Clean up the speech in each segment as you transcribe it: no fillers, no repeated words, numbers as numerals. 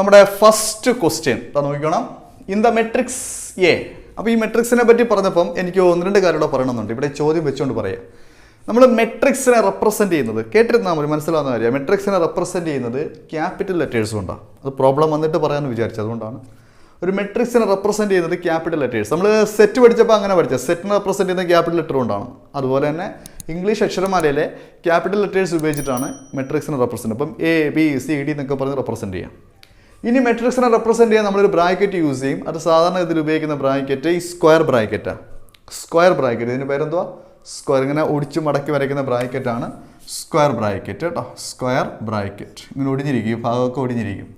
നമ്മുടെ first question നോക്കണം. In the matrix A. അപ്പോൾ ഈ മെട്രിക്സിനെ പറ്റി പറഞ്ഞപ്പം എനിക്ക് ഒന്ന് രണ്ട് കാര്യങ്ങൾ പറയണമെന്നുണ്ട്. ഇവിടെ ചോദ്യം വെച്ചുകൊണ്ട് പറയാം. നമ്മൾ മെട്രിക്സിനെ റെപ്രസെൻറ്റ് ചെയ്യുന്നത് കേട്ടിരുന്നാൽ മതി, മനസ്സിലാവുന്ന കാര്യം. മെട്രിക്സിനെ റെപ്രസെൻറ്റ് ചെയ്യുന്നത് ക്യാപിറ്റൽ ലെറ്റേഴ്സ് കൊണ്ടാണ്. അത് പ്രോബ്ലം വന്നിട്ട് പറയാമെന്ന് വിചാരിച്ചത്, അതുകൊണ്ടാണ്. ഒരു മെട്രിക്സിനെ റെപ്രസെൻറ്റ് ചെയ്യുന്നത് ക്യാപിറ്റൽ ലെറ്റേഴ്സ്. നമ്മൾ സെറ്റ് പഠിച്ചപ്പോൾ അങ്ങനെ പഠിച്ചത് സെറ്റിനെ റെപ്രസെൻറ്റ് ചെയ്യുന്നത് ക്യാപിറ്റൽ ലെറ്റർ കൊണ്ടാണ്. അതുപോലെ തന്നെ ഇംഗ്ലീഷ് അക്ഷരമാലയിലെ ക്യാപിറ്റൽ ലെറ്റേഴ്സ് ഉപയോഗിച്ചിട്ടാണ് മെട്രിക്സിനെ റെപ്രസെൻറ്റ്. അപ്പം എ ബി സി ഡി എന്നൊക്കെ പറഞ്ഞ് റെപ്രസെൻറ്റ് ചെയ്യാം. ഇനി മെട്രിക്സിനെ റെപ്രസെൻറ്റ് ചെയ്യാൻ നമ്മളൊരു ബ്രാക്കറ്റ് യൂസ് ചെയ്യും. അത് സാധാരണ ഇതിൽ ഉപയോഗിക്കുന്ന ബ്രാക്കറ്റ് ഈ സ്ക്വയർ ബ്രാക്കറ്റാണ്. സ്ക്വയർ ബ്രാക്കറ്റ്, ഇതിൻ്റെ പേരെന്തുവാ? സ്ക്വയർ. ഇങ്ങനെ ഒടിച്ച് മടക്കി വരയ്ക്കുന്ന ബ്രാക്കറ്റാണ് സ്ക്വയർ ബ്രാക്കറ്റ് കേട്ടോ. സ്ക്വയർ ബ്രാക്കറ്റ് ഇങ്ങനെ ഒടിഞ്ഞിരിക്കും, ഈ ഭാഗമൊക്കെ ഒടിഞ്ഞിരിക്കും.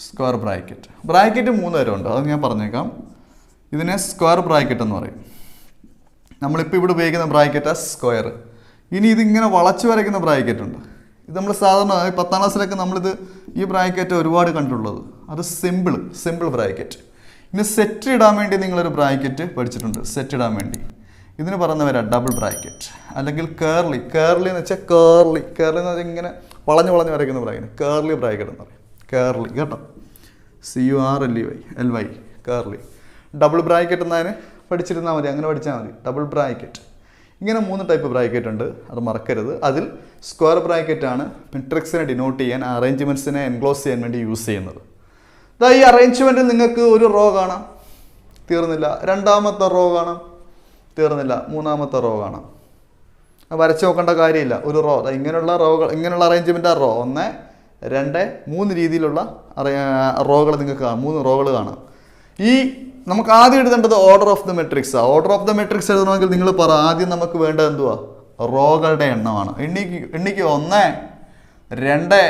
Square bracket. ബ്രാക്കറ്റ് 3 തരമുണ്ട്, അത് ഞാൻ പറഞ്ഞേക്കാം. ഇതിനെ സ്ക്വയർ ബ്രാക്കറ്റ് എന്ന് പറയും. നമ്മളിപ്പോൾ ഇവിടെ ഉപയോഗിക്കുന്ന ബ്രാക്കറ്റാണ് സ്ക്വയർ. ഇനി ഇതിങ്ങനെ വളച്ച് വരയ്ക്കുന്ന ബ്രാക്കറ്റ് ഉണ്ട്. ഇത് നമ്മൾ സാധാരണ 10ാം ക്ലാസ്സിലൊക്കെ നമ്മളിത് ഈ ബ്രാക്കറ്റ് ഒരുപാട് കണ്ടിട്ടുള്ളത്. അത് സിമ്പിൾ ബ്രാക്കറ്റ്. ഇനി സെറ്റ് ഇടാൻ വേണ്ടി നിങ്ങളൊരു ബ്രാക്കറ്റ് പഠിച്ചിട്ടുണ്ട്. സെറ്റ് ഇടാൻ വേണ്ടി ഇതിന് പറയുന്നവരാ ഡബിൾ ബ്രാക്കറ്റ്, അല്ലെങ്കിൽ കേർലി. കേർലി എന്ന് വെച്ചാൽ കേർലി എന്ന് വെച്ചാൽ ഇങ്ങനെ വളഞ്ഞ് വരയ്ക്കുന്ന ബ്രാക്കറ്റ് കേർലി ബ്രാക്കറ്റ് എന്ന് പറയും. കേർലി കേട്ടോ, CURLY കേർലി. ഡബിൾ ബ്രാക്കറ്റ് എന്നതിന് പഠിച്ചിരുന്നാൽ മതി, അങ്ങനെ പഠിച്ചാൽ മതി. Double bracket. ഇങ്ങനെ 3 ടൈപ്പ് ബ്രാക്കറ്റ് ഉണ്ട്, അത് മറക്കരുത്. അതിൽ സ്ക്വയർ ബ്രാക്കറ്റാണ് മെട്രിക്സിനെ ഡിനോട്ട് ചെയ്യാൻ, അറേഞ്ച്മെൻറ്റ്സിനെ എൻക്ലോസ് ചെയ്യാൻ വേണ്ടി യൂസ് ചെയ്യുന്നത്. ഈ അറേഞ്ച്മെൻറ്റിൽ നിങ്ങൾക്ക് ഒരു റോ കാണാം, തീർന്നില്ല. രണ്ടാമത്തെ റോ കാണാം, തീർന്നില്ല. മൂന്നാമത്തെ റോ കാണാം. വരച്ച് നോക്കേണ്ട കാര്യമില്ല. ഒരു റോ, ഇങ്ങനെയുള്ള റോകൾ, ഇങ്ങനെയുള്ള അറേഞ്ച്മെൻ്റ് 1 2 3 രീതിയിലുള്ള റോകൾ നിങ്ങൾക്ക് കാണാം. 3 റോകൾ കാണാം. ഈ നമുക്ക് ആദ്യം എഴുതേണ്ടത് order of the matrix. Order of the matrix എഴുതണമെങ്കിൽ നിങ്ങൾ പറ, ആദ്യം നമുക്ക് വേണ്ടത് എന്തുവാ? റോകളുടെ എണ്ണമാണ്. എണ്ണിക്ക് 1 2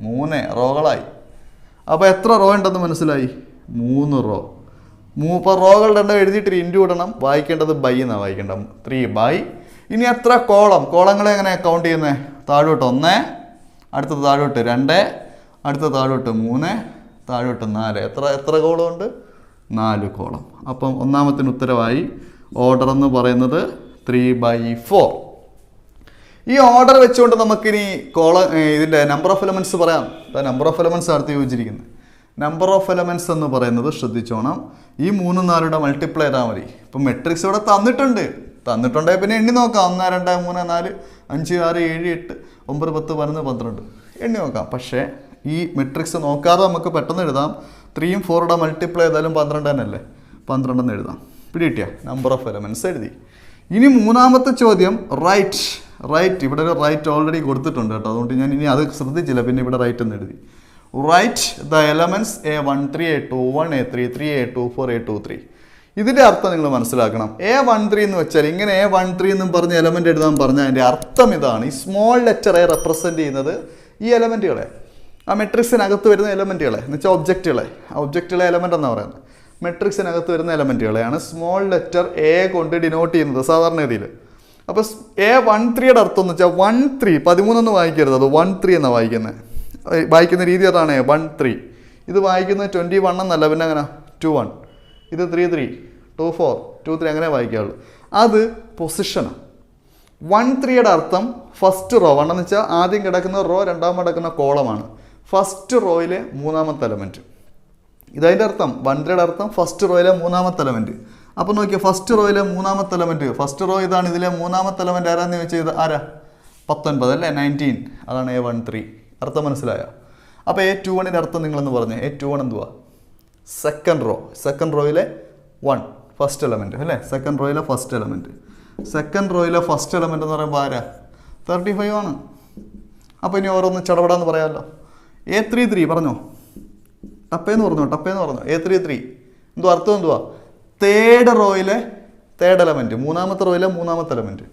3 റോകളായി. അപ്പോൾ എത്ര റോ ഉണ്ടെന്ന് മനസ്സിലായി? 3 റോ. ഇപ്പോൾ റോകളുടെ എണ്ണം എഴുതിയിട്ട് ഇൻറ്റു ഇടണം. വായിക്കേണ്ടത് ബൈ എന്നാണ് വായിക്കേണ്ടത്. 3 ബൈ. ഇനി എത്ര കോളം? കോളങ്ങളെ എങ്ങനെ കൗണ്ട് ചെയ്യുന്നത്? താഴോട്ട് 1, അടുത്തത് താഴോട്ട് 2, അടുത്തത് താഴോട്ട് 3, താഴോട്ട് 4. എത്ര കോളം ഉണ്ട്? 4 കോളം. അപ്പം ഒന്നാമത്തിന് ഉത്തരവായി. ഓർഡർ എന്ന് പറയുന്നത് 3/4. ഈ ഓർഡർ വെച്ചുകൊണ്ട് നമുക്കിനി ഇതിൻ്റെ നമ്പർ ഓഫ് എലമെൻറ്റ്സ് പറയാം. നമ്പർ ഓഫ് എലമെൻറ്റ്സ് അടുത്ത് ചോദിച്ചിരിക്കുന്നത്. നമ്പർ ഓഫ് എലമെൻറ്റ്സ് എന്ന് പറയുന്നത് ശ്രദ്ധിച്ചോണം, ഈ 3 4 മൾട്ടിപ്ലൈ ചെയ്താൽ മതി. ഇപ്പം മെട്രിക്സ് ഇവിടെ തന്നിട്ടുണ്ടെങ്കിൽ പിന്നെ എണ്ണി നോക്കാം. 1 2 3 4 5 6 7 8 9 10 11 12 എണ്ണി നോക്കാം. പക്ഷേ ഈ മെട്രിക്സ് നോക്കാതെ നമുക്ക് പെട്ടെന്ന് എഴുതാം. 3 4 മൾട്ടിപ്ലൈ ചെയ്താലും 12 തന്നെയല്ലേ, 12 എന്ന് എഴുതാം. പിടികിട്ടിയ നമ്പർ ഓഫ് എലമെൻറ്റ്സ് എഴുതി. ഇനി മൂന്നാമത്തെ ചോദ്യം റൈറ്റ്. ഇവിടെ ഒരു റൈറ്റ് ഓൾറെഡി കൊടുത്തിട്ടുണ്ട് കേട്ടോ, അതുകൊണ്ട് ഞാൻ ഇനി അത് ശ്രദ്ധിച്ചില്ല, പിന്നെ ഇവിടെ റൈറ്റ് എന്ന് എഴുതി. Write the elements A13 A21 A33 A24 A23. ഇതിൻ്റെ അർത്ഥം നിങ്ങൾ മനസ്സിലാക്കണം. A13 എന്ന് വെച്ചാൽ ഇങ്ങനെ A13 എന്നും പറഞ്ഞ് എലമെൻ്റ് എഴുതാൻ പറഞ്ഞാൽ അതിൻ്റെ അർത്ഥം ഇതാണ്. ഈ സ്മോൾ ലെറ്റർ എ റെപ്രസെൻറ്റ് ചെയ്യുന്നത് ഈ എലമെൻറ്റുകളെ, ആ മെട്രിക്സിനകത്ത് വരുന്ന എലമെൻറ്റുകളെ എന്ന് വെച്ചാൽ ഒബ്ജക്റ്റുകളെ എലമെൻ്റ് എന്നാണ് പറയുന്നത്. മെട്രിക്സിനകത്ത് വരുന്ന എലമെൻറ്റുകളെയാണ് സ്മോൾ ലെറ്റർ എ കൊണ്ട് ഡിനോട്ട് ചെയ്യുന്നത് സാധാരണ രീതിയിൽ. അപ്പോൾ A13യുടെ അർത്ഥം എന്ന് വെച്ചാൽ 13 13 എന്ന് വായിക്കരുത്, അത് 13 എന്നാണ് വായിക്കുന്ന രീതി അതാണ്. 13 ഇത് വായിക്കുന്നത് 21 എന്നല്ല, പിന്നെ അങ്ങനെ 21, ഇത് 33 24 23 അങ്ങനെ വായിക്കാവുള്ളൂ. അത് പൊസിഷനാണ്. 13യുടെ അർത്ഥം ഫസ്റ്റ് റോ. 1 എന്ന് വെച്ചാൽ ആദ്യം കിടക്കുന്ന റോ, രണ്ടാമത് കിടക്കുന്ന കോളമാണ്. ഫസ്റ്റ് റോയിലെ 3ാമത്തെ എലമെൻറ്റ്. ഇതതിൻ്റെ അർത്ഥം. 13യുടെ അർത്ഥം ഫസ്റ്റ് റോയിലെ 3ാമത്തെ എലമെൻറ്റ്. അപ്പോൾ നോക്കിയാൽ ഫസ്റ്റ് റോയിലെ 3ാമത്തെ എലമെൻറ്റ്, ഫസ്റ്റ് റോ ഇതാണ്. ഇതിലെ 3ാമത്തെ എലമെൻറ്റ് ആരാന്ന് ചോദിച്ചാൽ ആരാ? 19 അല്ലേ, 19. അതാണ് A13. അർത്ഥം മനസ്സിലായോ? അപ്പോൾ A21ൻ്റെ അർത്ഥം നിങ്ങളെന്ന് പറഞ്ഞേ. A21 എന്തുവാ? സെക്കൻഡ് റോയിലെ 1 ഫസ്റ്റ് എലമെൻറ്റ് അല്ലേ. സെക്കൻഡ് റോയിലെ ഫസ്റ്റ് എലമെൻറ്റ് എന്ന് പറയുമ്പോൾ ആരാ? 35 ആണ്. അപ്പോൾ ഇനി ഓരോന്ന് ചടപടാന്ന് പറയാമല്ലോ. A33 പറഞ്ഞോ, ടപ്പേന്ന് പറഞ്ഞു. A33 എന്തോ അർത്ഥം എന്തുവാ? തേർഡ് റോയിലെ തേർഡ് എലമെൻറ്റ്, 3ാമത്തെ റോയിലെ 3ാമത്തെ എലമെൻറ്റ്.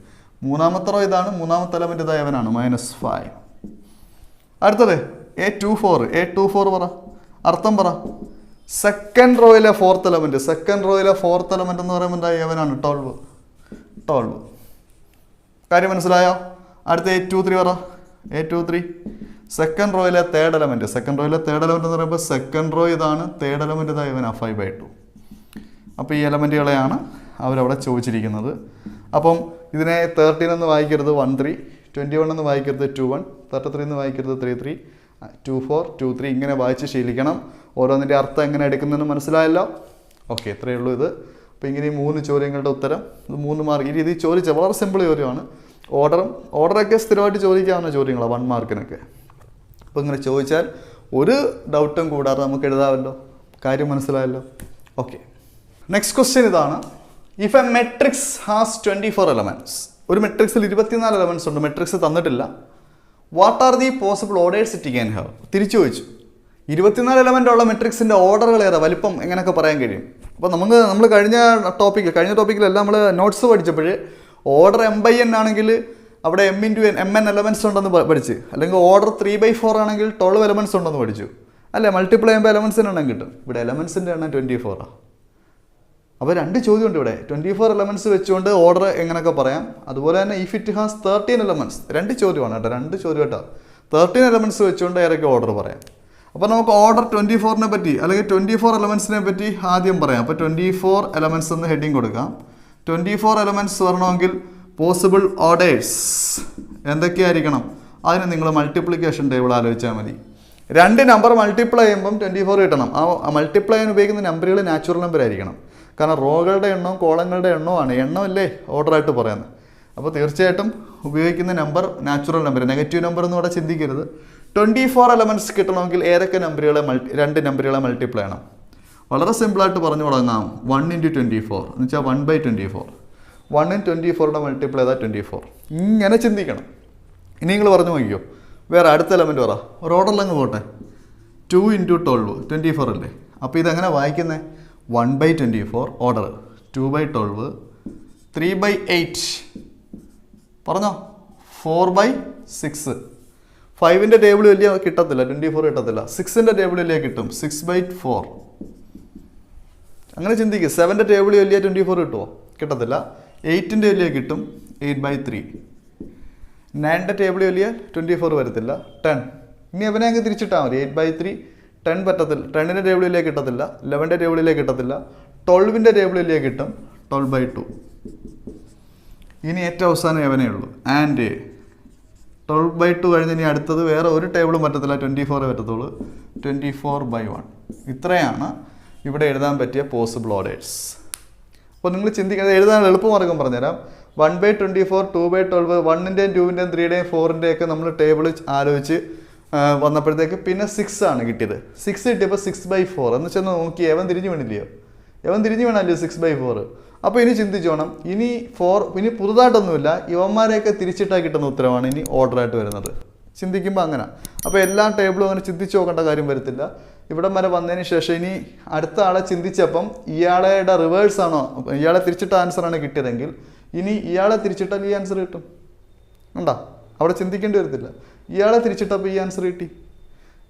3ാമത്തെ റോ ഇതാണ്, 3ാമത്തെ എലമെൻറ്റ് ഇതായവനാണ്, -5. അടുത്തത് A24 പറ, അർത്ഥം പറ. സെക്കൻഡ് റോയിലെ 4th എലമെൻറ്റ്. എന്ന് പറയുമ്പോൾ എന്തായവനാണ്? 12. കാര്യം മനസ്സിലായോ? അടുത്ത A23 പറ. A23 second റോയിലെ third element. എന്ന് പറയുമ്പോൾ സെക്കൻഡ് റോ ഇതാണ്, തേർഡ് എലമെൻറ്റ് ഇതായവനാണ്, 5/2. അപ്പോൾ ഈ എലമെൻറ്റുകളെയാണ് അവരവിടെ ചോദിച്ചിരിക്കുന്നത്. അപ്പം ഇതിനെ 13 എന്ന് വായിക്കരുത് 13, 21 എന്ന് വായിക്കരുത് 21, 33 എന്ന് വായിക്കരുത് 33, 2 4 2 3 ഇങ്ങനെ വായിച്ച് ശീലിക്കണം. ഓരോന്നിൻ്റെ അർത്ഥം എങ്ങനെ എടുക്കുന്നതെന്ന് മനസ്സിലായല്ലോ. ഓക്കെ, ഇത്രയേ ഉള്ളൂ ഇത്. അപ്പോൾ ഇങ്ങനെ ഈ 3 ചോദ്യങ്ങളുടെ ഉത്തരം ഇത് 3 മാർക്ക്. ഈ രീതിയിൽ ചോദിച്ച വളരെ സിമ്പിൾ ചോദ്യമാണ്. ഓർഡറൊക്കെ സ്ഥിരമായിട്ട് ചോദിക്കാവുന്ന ചോദ്യങ്ങളാണ് 1 മാർക്കിനൊക്കെ. അപ്പോൾ ഇങ്ങനെ ചോദിച്ചാൽ ഒരു ഡൗട്ടും കൂടാതെ നമുക്ക് എഴുതാമല്ലോ. കാര്യം മനസ്സിലായല്ലോ. ഓക്കെ, നെക്സ്റ്റ് ക്വസ്റ്റ്യൻ ഇതാണ്. If A matrix has 24 elements, ഒരു മെട്രിക്സിൽ 24 എലമെൻറ്റ്സ് ഉണ്ട്, മെട്രിക്സ് തന്നിട്ടില്ല. What are the possible orders it can have? തിരിച്ചു ചോദിച്ചു. 24 എലമെൻ്റ് ഉള്ള മെട്രിക്സിൻ്റെ ഓർഡറുകൾ ഏതാ, വലിപ്പം എങ്ങനെയൊക്കെ പറയാൻ കഴിയും? അപ്പോൾ നമ്മൾ കഴിഞ്ഞ ടോപ്പിക്കിലെല്ലാം നമ്മൾ നോട്ട്സ് പഠിച്ചപ്പോൾ ഓർഡർ m/n ആണെങ്കിൽ അവിടെ m/n എലമെൻറ്റ്സ് ഉണ്ടെന്ന് പഠിച്ച്, അല്ലെങ്കിൽ ഓർഡർ 3/4 ആണെങ്കിൽ 12 എലമെൻറ്റ്സ് ഉണ്ടെന്ന് പഠിച്ചു അല്ലേ. മൾട്ടിപ്ലൈ ചെയ്യുമ്പോൾ എലമെൻറ്റ്സിൻ്റെ എണ്ണം കിട്ടും. ഇവിടെ എലമെൻറ്റ്സിൻ്റെ എണ്ണം 24 ആണ്. അപ്പോൾ 2 ചോദ്യമുണ്ട് ഇവിടെ. 24 എലമെൻറ്റ്സ് വെച്ചുകൊണ്ട് ഓർഡർ എങ്ങനെയൊക്കെ പറയാം. അതുപോലെ തന്നെ ഇഫ് ഇറ്റ് ഹാസ് 13 എലമെൻറ്റ്സ്, 2 ചോദ്യമാണ് കേട്ടോ, 2 ചോദ്യം കേട്ടോ. 13 എലമെൻറ്റ്സ് വെച്ചുകൊണ്ട് ഏതൊക്കെ ഓർഡർ പറയാം. അപ്പോൾ നമുക്ക് ഓർഡർ 24നെ പറ്റി അല്ലെങ്കിൽ 24 എലമെൻറ്റ്സിനെ പറ്റി ആദ്യം പറയാം. അപ്പോൾ 24 എലമെൻറ്റ്സ് എന്ന് ഹെഡിങ് കൊടുക്കാം. 24 എലമെൻറ്റ്സ് വരണമെങ്കിൽ പോസിബിൾ ഓർഡേഴ്സ് എന്തൊക്കെയായിരിക്കണം? അതിന് നിങ്ങൾ മൾട്ടിപ്ലിക്കേഷൻ ടേബിൾ ആലോചിച്ചാൽ മതി. 2 നമ്പർ മൾട്ടിപ്ലൈ ചെയ്യുമ്പം 24 കിട്ടണം. ആ മൾട്ടിപ്ലൈ ചെയ്യാൻ ഉപയോഗിക്കുന്ന നമ്പറുകൾ നാച്ചുറൽ നമ്പർ ആയിരിക്കണം. കാരണം റോകളുടെ എണ്ണവും കോളങ്ങളുടെ എണ്ണവുമാണ്. എണ്ണമല്ലേ ഓർഡറായിട്ട് പറയുന്നത്. അപ്പോൾ തീർച്ചയായിട്ടും ഉപയോഗിക്കുന്ന number natural number, negative number എന്ന് ഇവിടെ ചിന്തിക്കരുത്. 24 എലമെൻറ്റ്സ് കിട്ടണമെങ്കിൽ ഏതൊക്കെ നമ്പറുകളെ 2 നമ്പറുകളെ മൾട്ടിപ്ലൈ ചെയ്യണം? വളരെ സിമ്പിളായിട്ട് പറഞ്ഞു തുടങ്ങാം. 1 × 24 എന്ന് വെച്ചാൽ 1/24. 1 × 24യുടെ മൾട്ടിപ്ലൈ ചെയ്താൽ 24. ഇങ്ങനെ ചിന്തിക്കണം. ഇനി നിങ്ങൾ പറഞ്ഞു നോക്കിയോ, വേറെ അടുത്ത എലമെൻറ്റ് പറ. ഒരു ഓർഡറിലങ്ങ് പോട്ടെ. 2 × 12 24 അല്ലേ. അപ്പോൾ ഇതെങ്ങനെ വായിക്കുന്നത്? 1/24 ഓർഡർ, 2/12, 3/8 പറഞ്ഞോ, 4/6. 5ൻ്റെ ടേബിൾ വലിയ കിട്ടത്തില്ല, 24 കിട്ടത്തില്ല. 6ൻ്റെ ടേബിൾ വലിയ കിട്ടും, 6/4. അങ്ങനെ ചിന്തിക്കുക. 7ൻ്റെ ടേബിൾ വലിയ 24 കിട്ടുമോ? കിട്ടത്തില്ല. 8ൻ്റെ വലിയ കിട്ടും, 8/3. 9ൻ്റെ ടേബിൾ വലിയ 24 വരത്തില്ല, 10. ഇനി അവനെ അങ്ങ് തിരിച്ചിട്ടാൽ മതി. 8/3, 10 പറ്റത്തില്ല. 10ൻ്റെ ടേബിളിലേക്ക് കിട്ടത്തില്ല, 11ൻ്റെ ടേബിളിലേക്ക് കിട്ടത്തില്ല, 12ൻ്റെ ടേബിളിലേക്ക് കിട്ടും, 12/2. ഇനി ഏറ്റവും അവസാനം എവനേ ഉള്ളൂ. ആൻഡ് 12/2 കഴിഞ്ഞ് ഇനി അടുത്തത് വേറെ ഒരു ടേബിളും പറ്റത്തില്ല, 24 പറ്റത്തുള്ളൂ, 24/1. ഇത്രയാണ് ഇവിടെ എഴുതാൻ പറ്റിയ പോസിബിൾ ഓർഡേഴ്സ്. അപ്പോൾ നിങ്ങൾ ചിന്തിക്കുന്നത് എഴുതാൻ എളുപ്പമാർഗം പറഞ്ഞുതരാം. 1/24, 2/12, 1ൻ്റെയും 2ൻ്റെയും 3ൻ്റെയും 4ൻ്റെയും ഒക്കെ നമ്മൾ ടേബിൾ ആലോചിച്ച് വന്നപ്പോഴത്തേക്ക് പിന്നെ 6 ആണ് കിട്ടിയത്. 6 കിട്ടിയപ്പോൾ 6/4 എന്ന് വെച്ചാൽ നോക്കി എവൻ തിരിഞ്ഞു വീണില്ലയോ? എവൻ തിരിഞ്ഞു വീണല്ലോ 6/4. അപ്പോൾ ഇനി ചിന്തിച്ചോണം. ഇനി പുതുതായിട്ടൊന്നുമില്ല, ഇവന്മാരെയൊക്കെ തിരിച്ചിട്ടാൽ കിട്ടുന്ന ഉത്തരമാണ് ഇനി ഓർഡറായിട്ട് വരുന്നത്. ചിന്തിക്കുമ്പോൾ അങ്ങനെ. അപ്പോൾ എല്ലാ ടേബിളും അങ്ങനെ ചിന്തിച്ച് നോക്കേണ്ട കാര്യം വരത്തില്ല. ഇവിടം വരെ വന്നതിന് ശേഷം ഇനി അടുത്ത ആളെ ചിന്തിച്ചപ്പം ഇയാളുടെ റിവേഴ്സ് ആണോ, ഇയാളെ തിരിച്ചിട്ട ആൻസറാണ് കിട്ടിയതെങ്കിൽ ഇനി ഇയാളെ തിരിച്ചിട്ടാൽ ഈ ആൻസർ കിട്ടും. ഉണ്ടോ? അവിടെ ചിന്തിക്കേണ്ടി വരത്തില്ല. ഇയാളെ തിരിച്ചിട്ടപ്പോൾ ഈ ആൻസർ കിട്ടി,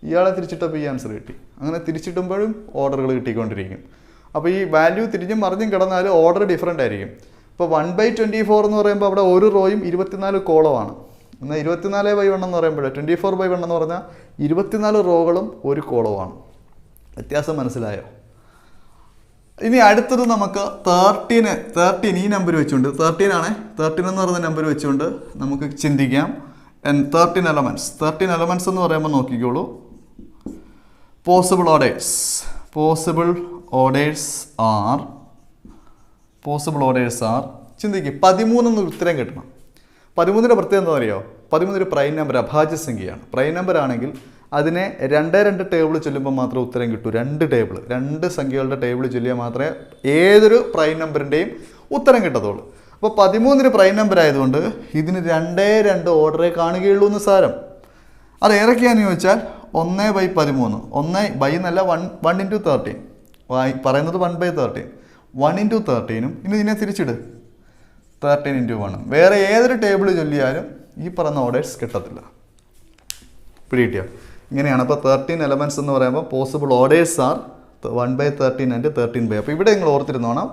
ഇയാളെ തിരിച്ചിട്ടപ്പോൾ ഈ ആൻസർ കിട്ടി. അങ്ങനെ തിരിച്ചിട്ടുമ്പോഴും ഓർഡറുകൾ കിട്ടിക്കൊണ്ടിരിക്കും. അപ്പോൾ ഈ വാല്യൂ തിരിഞ്ഞും മറിഞ്ഞും കിടന്നാൽ ഓർഡർ ഡിഫറൻ്റ് ആയിരിക്കും. ഇപ്പോൾ 1/24 എന്ന് പറയുമ്പോൾ അവിടെ ഒരു റോയും 24 കോളമാണ്. എന്നാൽ 24/1 എന്ന് പറയുമ്പോൾ 24/1 എന്ന് പറഞ്ഞാൽ 24 റോകളും ഒരു കോളവുമാണ്. വ്യത്യാസം മനസ്സിലായോ? ഇനി അടുത്തത് നമുക്ക് 13 ഈ നമ്പർ വെച്ചുകൊണ്ട് 13 ആണ്, 13 എന്ന് പറയുന്ന നമ്പർ വെച്ചുകൊണ്ട് നമുക്ക് ചിന്തിക്കാം. 13 എലമെൻറ്റ്സ് എന്ന് പറയുമ്പോൾ നോക്കിക്കോളൂ. പോസിബിൾ ഓർഡേഴ്സ് ആർ ചിന്തിക്കുക. 13 എന്ന് ഉത്തരം കിട്ടണം. 13ൻ്റെ പ്രത്യേകം എന്താ അറിയോ? 13 ഒരു പ്രൈം നമ്പർ, അഭാജ്യ സംഖ്യയാണ്. പ്രൈം നമ്പർ ആണെങ്കിൽ അതിനെ 2 ടേബിൾ ചൊല്ലുമ്പോൾ മാത്രമേ ഉത്തരം കിട്ടൂ. 2 സംഖ്യകളുടെ ടേബിൾ ചൊല്ലിയാൽ മാത്രമേ ഏതൊരു പ്രൈം നമ്പറിൻ്റെയും ഉത്തരം കിട്ടത്തുള്ളൂ. അപ്പോൾ 13 പ്രൈം നമ്പർ ആയതുകൊണ്ട് ഇതിന് 2 ഓർഡറേ കാണുകയുള്ളൂ എന്ന് സാരം. അത് ഏതൊക്കെയാണെന്ന് ചോദിച്ചാൽ 1/13, 1 എന്നല്ല 1 × 13 പറയുന്നത് 1/13, 1 × 13. ഇനി ഇതിനെ തിരിച്ചിട് 13 × 1. വേറെ ഏതൊരു ടേബിൾ ചൊല്ലിയാലും ഈ പറയുന്ന ഓർഡേഴ്സ് കിട്ടത്തില്ല. പിടികിട്ടിയോ? ഇങ്ങനെയാണ്. അപ്പോൾ 13 എലമെൻറ്റ്സ് എന്ന് പറയുമ്പോൾ പോസിബിൾ ഓർഡേഴ്സ് ആർ 1/13 ആൻഡ് 13/. അപ്പോൾ ഇവിടെ നിങ്ങൾ ഓർത്തിരുന്നോണം,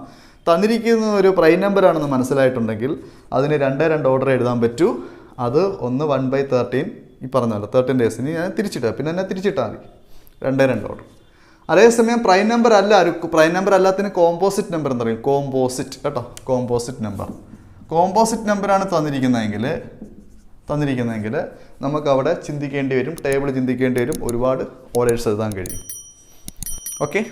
തന്നിരിക്കുന്ന ഒരു പ്രൈം നമ്പർ ആണെന്ന് മനസ്സിലായിട്ടുണ്ടെങ്കിൽ അതിന് 2 ഓർഡർ എഴുതാൻ പറ്റൂ. അത് ഒന്ന് 1/13 ഈ പറഞ്ഞല്ലോ 13 ഡേയ്സിന് ഞാൻ തിരിച്ചിട്ടാൽ പിന്നെ എന്നെ തിരിച്ചിട്ടാൽ മതി. 2 ഓർഡർ. അതേസമയം പ്രൈം നമ്പർ അല്ലാത്തതിന് കോമ്പോസിറ്റ് നമ്പർ എന്ന് പറയും. കോമ്പോസിറ്റ് കേട്ടോ, കോമ്പോസിറ്റ് നമ്പറാണ് തന്നിരിക്കുന്നതെങ്കിൽ തന്നിരിക്കുന്നതെങ്കിൽ നമുക്ക് അവിടെ ചിന്തിക്കേണ്ടി വരും, ടേബിൾ ചിന്തിക്കേണ്ടി വരും, ഒരുപാട് ഓർഡേഴ്സ് എഴുതാൻ കഴിയും. ഓക്കെ.